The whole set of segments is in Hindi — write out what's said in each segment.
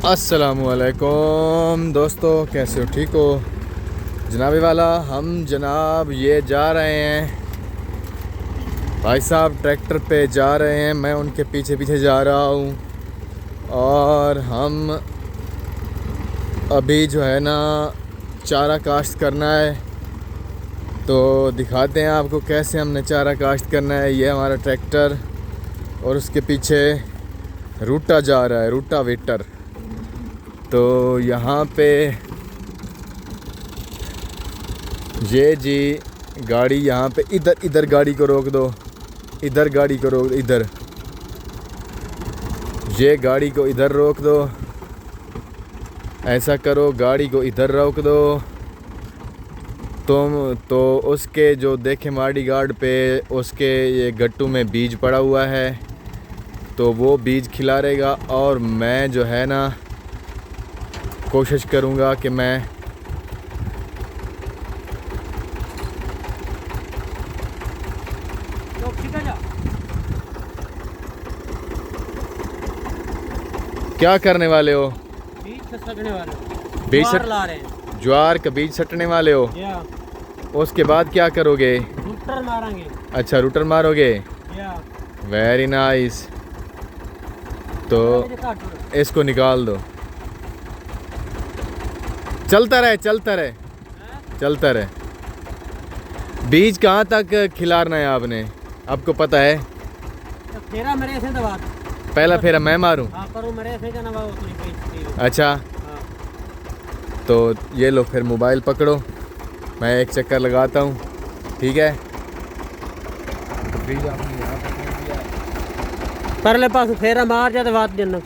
अस्सलामुअलैकुम दोस्तों, कैसे हो? ठीक हो जनाबी वाला? हम जनाब ये जा रहे हैं, भाई साहब ट्रैक्टर पे जा रहे हैं, मैं उनके पीछे पीछे जा रहा हूँ। और हम अभी जो है ना चारा काश्त करना है, तो दिखाते हैं आपको कैसे हमने चारा काश्त करना है। ये हमारा ट्रैक्टर और उसके पीछे रूटा जा रहा है, रूटा वेटर। तो यहाँ पे ये जी गाड़ी, यहाँ पे इधर गाड़ी को रोक दो, इधर गाड़ी को रोक, इधर ये गाड़ी को इधर रोक दो, ऐसा करो, गाड़ी को इधर रोक दो। तुम तो उसके जो देखे माड़ी गार्ड पे उसके ये गट्टू में बीज पड़ा हुआ है, तो वो बीज खिलाएगा। और मैं जो है ना कोशिश करूँगा कि मैं क्या करने वाले हो? बीज सटने वाले हो? बीज ला रहे हैं। ज्वार का बीज सटने वाले हो? उसके बाद क्या करोगे? रूटर मारेंगे। अच्छा, रूटर मारोगे। Very nice. तो इसको निकाल दो, चलता रहे चलता रहे चलता रहे। बीज कहाँ तक खिलाना है आपने, आपको पता है? फेरा मेरे से दबा, पहला फेरा मैं मारूं? हाँ, करो मेरे से ना वो तो अच्छा, हाँ। तो ये लो, फिर मोबाइल पकड़ो, मैं एक चक्कर लगाता हूँ, ठीक है? बीज आपने यहाँ तक नहीं दिया, परले पास फेरा मार जाते बात देना।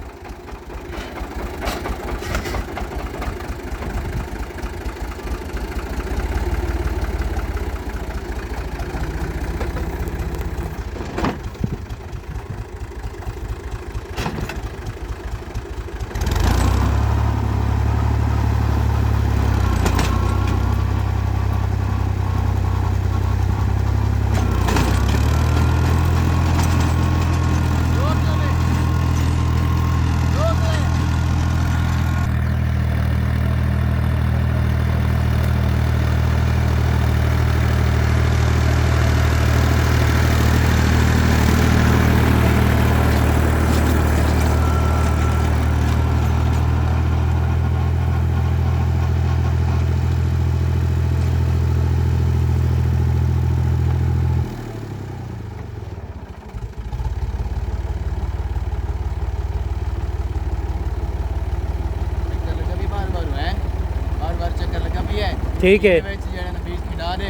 ठीक है, बीज मिला दे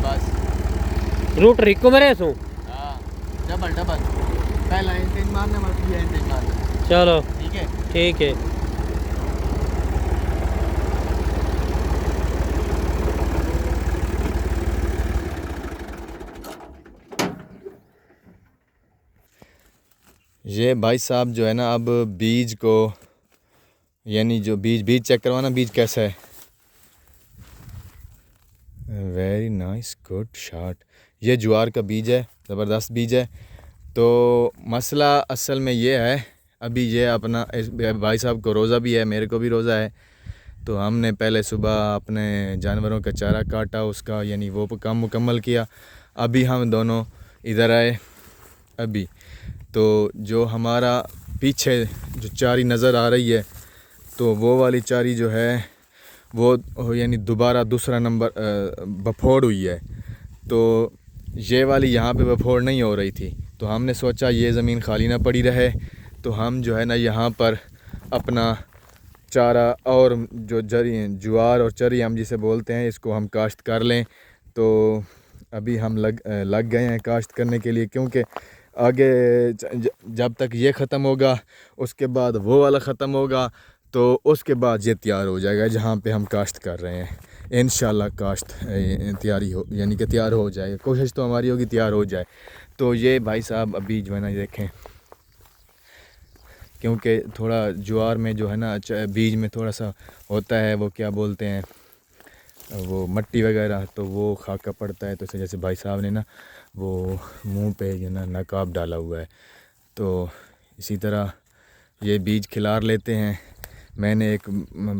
बस। रूट रिको मेरे सो। हाँ, डबल डबल, पहला इंटेज मारना, मतलब ये इंटेज मारना। चलो ठीक है, ठीक है। ये भाई साहब जो है ना, अब बीज को, यानी जो बीज चेक करवाना, बीज कैसा है। Very nice, good shot. ये ज्वार का बीज है, ज़बरदस्त बीज है। तो मसला असल में ये है, अभी ये अपना भाई साहब को रोज़ा भी है, मेरे को भी रोज़ा है। तो हमने पहले सुबह अपने जानवरों का चारा काटा, उसका यानी वो काम मुकम्मल किया। अभी हम दोनों इधर आए अभी। तो जो हमारा पीछे जो चारी नज़र आ रही है, तो वो वाली चारी जो है वो यानी दोबारा दूसरा नंबर बफोड़ हुई है। तो ये वाली यहाँ पे बफोड़ नहीं हो रही थी, तो हमने सोचा ये ज़मीन खाली ना पड़ी रहे, तो हम जो है ना यहाँ पर अपना चारा और जो ज्वार और चरी हम जिसे बोलते हैं, इसको हम काश्त कर लें। तो अभी हम लग गए हैं काश्त करने के लिए, क्योंकि आगे जब तक ये ख़त्म होगा, उसके बाद वो वाला ख़त्म होगा, तो उसके बाद ये तैयार हो जाएगा जहाँ पे हम काश्त कर रहे हैं। इंशाल्लाह काश्त तैयारी हो, यानी कि तैयार हो जाएगा, कोशिश तो हमारी होगी तैयार हो जाए। तो ये भाई साहब अभी जो है ना देखें, क्योंकि थोड़ा ज्वार में जो है ना बीज में थोड़ा सा होता है, वो क्या बोलते हैं, वो मट्टी वगैरह, तो वो खाका पड़ता है। तो जैसे भाई साहब ने ना वो मुंह पे जो ना नकाब डाला हुआ है, तो इसी तरह ये बीज खिलार लेते हैं। मैंने एक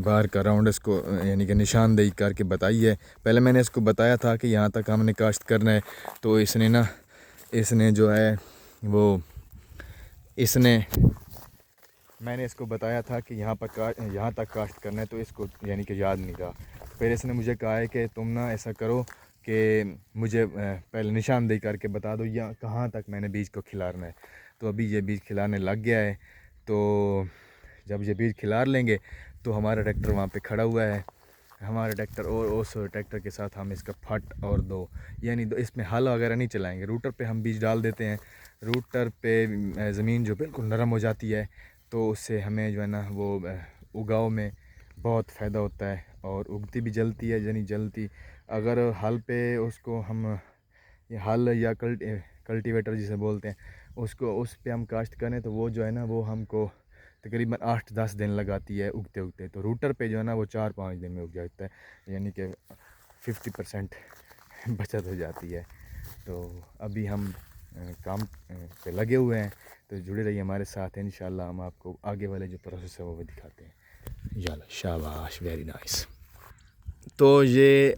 बार का राउंड इसको यानी कि निशानदेही करके बताई है। पहले मैंने इसको बताया था कि यहाँ तक हमने काश्त करना है, तो इसने जो है वो मैंने इसको बताया था कि यहाँ तक काश्त करना है, तो इसको यानी कि याद नहीं रहा। फिर इसने मुझे कहा है कि तुम ना ऐसा करो कि मुझे पहले निशानदेही करके बता दो या कहाँ तक मैंने बीज को खिलारना है। तो अभी ये बीज खिलाने लग गया है। तो जब ये बीज खिलार लेंगे तो हमारा ट्रैक्टर वहाँ पे खड़ा हुआ है। हमारा ट्रैक्टर और उस ट्रैक्टर के साथ हम इसका फट और दो यानी दो, इसमें हल वगैरह नहीं चलाएंगे। रूटर पे हम बीज डाल देते हैं। रूटर पे ज़मीन जो बिल्कुल नरम हो जाती है, तो उससे हमें जो है ना वो उगाव में बहुत फ़ायदा होता है और उगती भी जल्दी है यानी जल्दी। अगर हल पे उसको हम हल या कल्टीवेटर जिसे बोलते हैं उसको उस पे हम काश्त करें तो वो जो है ना वो हमको तकरीबन 8-10 दिन लगाती है उगते। तो रूटर पे जो है ना वो 4-5 दिन में उग जाता है, यानी कि 50% बचत हो जाती है। तो अभी हम काम पे लगे हुए हैं, तो जुड़े रहिए हमारे साथ। इंशाल्लाह हम आपको आगे वाले जो प्रोसेस है वो भी दिखाते हैं। याला शाबाश, वेरी नाइस। तो ये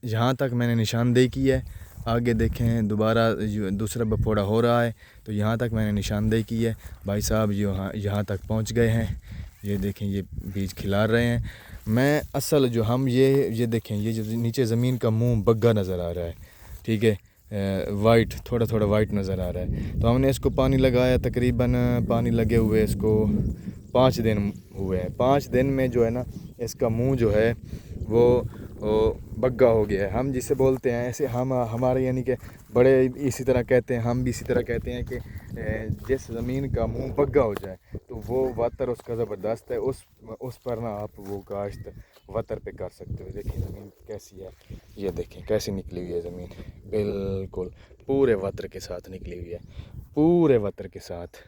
यहाँ तक मैंने निशानदेही की है। आगे देखें दोबारा दूसरा बफोड़ा हो रहा है, तो यहाँ तक मैंने निशानदेही की है। भाई साहब यहाँ तक पहुँच गए हैं। ये देखें ये बीज खिला रहे हैं। मैं असल जो हम ये देखें, ये जो नीचे ज़मीन का मुंह बग्गा नज़र आ रहा है, ठीक है, वाइट थोड़ा वाइट नज़र आ रहा है। तो हमने इसको पानी लगाया, तकरीबन पानी लगे हुए इसको 5 दिन हुए हैं। 5 दिन में जो है ना इसका मुंह जो है वो बग्गा हो गया है। हम जिसे बोलते हैं ऐसे हमारे यानी कि बड़े इसी तरह कहते हैं, हम भी इसी तरह कहते हैं कि जिस ज़मीन का मुंह बग्गा हो जाए तो वो वतर उसका ज़बरदस्त है। उस पर ना आप वो काश्त वतर पे कर सकते हो। देखिए ज़मीन कैसी है, ये देखें कैसी निकली हुई है ज़मीन, बिल्कुल पूरे वतर के साथ निकली हुई है, पूरे वतर के साथ।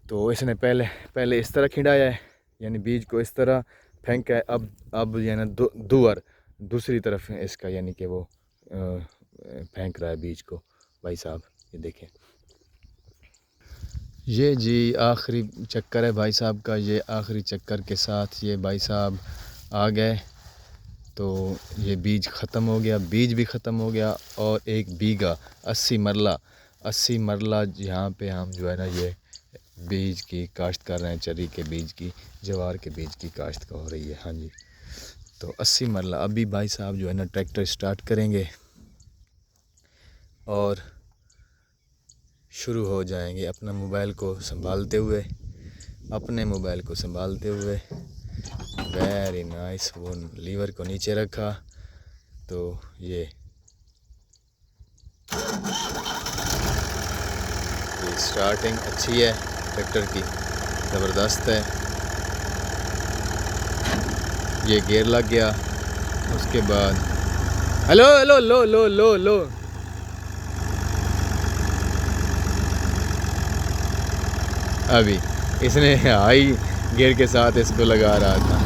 तो इसने पहले इस तरह खिंडाया है, यानी बीज को इस तरह फेंका है। अब यानी दूसरी तरफ इसका यानी कि वो फेंक रहा है बीज को। भाई साहब ये देखें, ये जी आखिरी चक्कर है भाई साहब का। ये आखिरी चक्कर के साथ ये भाई साहब आ गए, तो ये बीज ख़त्म हो गया, बीज भी ख़त्म हो गया। और एक बीघा 80 मरला यहाँ पे हम जो है ना ये बीज की काश्त कर रहे हैं। चरी के बीज की, जवार के बीज की काश्त हो रही है। हाँ जी, तो 80 मरला। अभी भाई साहब जो है ना ट्रैक्टर स्टार्ट करेंगे और शुरू हो जाएंगे अपने मोबाइल को संभालते हुए। Very nice. वो लीवर को नीचे रखा, तो ये स्टार्टिंग अच्छी है ट्रैक्टर की, ज़बरदस्त है। ये गियर लग गया, उसके बाद हेलो लो अभी इसने हाई गियर के साथ इसको लगा रहा था,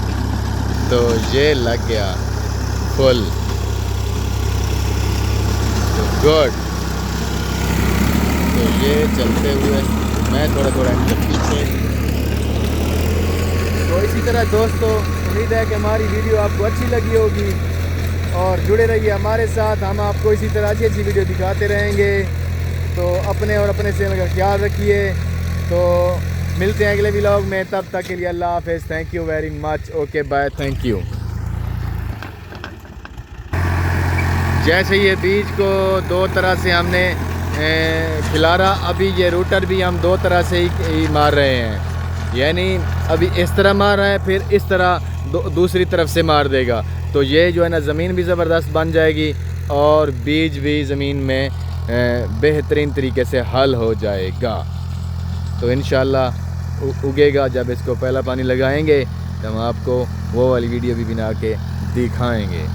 तो ये लग गया फुल। तो गुड। तो ये चलते हुए मैं थोड़ा इनके पीछे। तो इसी तरह दोस्तों, उम्मीद है कि हमारी वीडियो आपको अच्छी लगी होगी और जुड़े रहिए हमारे साथ। हम आपको इसी तरह अच्छी वीडियो दिखाते रहेंगे। तो अपने और अपने सेहत का ख्याल रखिए। तो मिलते हैं अगले व्लॉग में, तब तक के लिए अल्लाह हाफ़िज़। Thank you very much. Okay bye, thank you. जैसे ये बीज को 2 तरह से हमने खिलारा, अभी ये रूटर भी हम 2 तरह से ही मार रहे हैं। यानी अभी इस तरह मार रहा है, फिर इस तरह दूसरी तरफ से मार देगा। तो ये जो है ना ज़मीन भी ज़बरदस्त बन जाएगी और बीज भी ज़मीन में बेहतरीन तरीके से हल हो जाएगा। तो इंशाल्लाह उगेगा। जब इसको पहला पानी लगाएंगे तो हम आपको वो वाली वीडियो भी बना के दिखाएंगे।